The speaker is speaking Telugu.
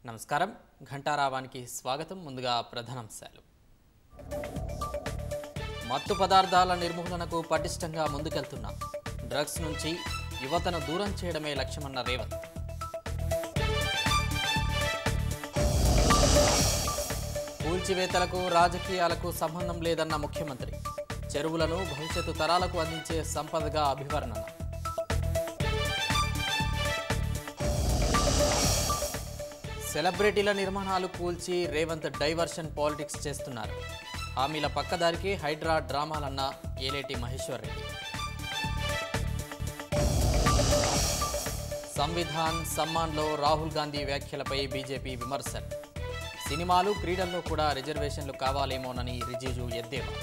నమస్కారం ఘంటారావానికి స్వాగతం. ముందుగా ప్రధానాంశాలు. మత్తు పదార్థాల నిర్మూలనకు పటిష్టంగా ముందుకెళ్తున్నాం. డ్రగ్స్ నుంచి యువతను దూరం చేయడమే లక్ష్యమన్న రేవంత్. కూల్చివేతలకు రాజకీయాలకు సంబంధం లేదన్న ముఖ్యమంత్రి. చెరువులను భవిష్యత్తు తరాలకు అందించే సంపదగా అభివర్ణన. సెలబ్రిటీల నిర్మాణాలు కూల్చి రేవంత్ డైవర్షన్ పాలిటిక్స్ చేస్తున్నారు. హామీల పక్కదారికి హైడ్రా డ్రామాలన్న ఏలేటి మహేశ్వర్ రెడ్డి. సంవిధాన్ సమ్మాన్లో రాహుల్ గాంధీ వ్యాఖ్యలపై బీజేపీ విమర్శలు. సినిమాలు క్రీడల్లో కూడా రిజర్వేషన్లు కావాలేమోనని రిజిజు ఎద్దేవా.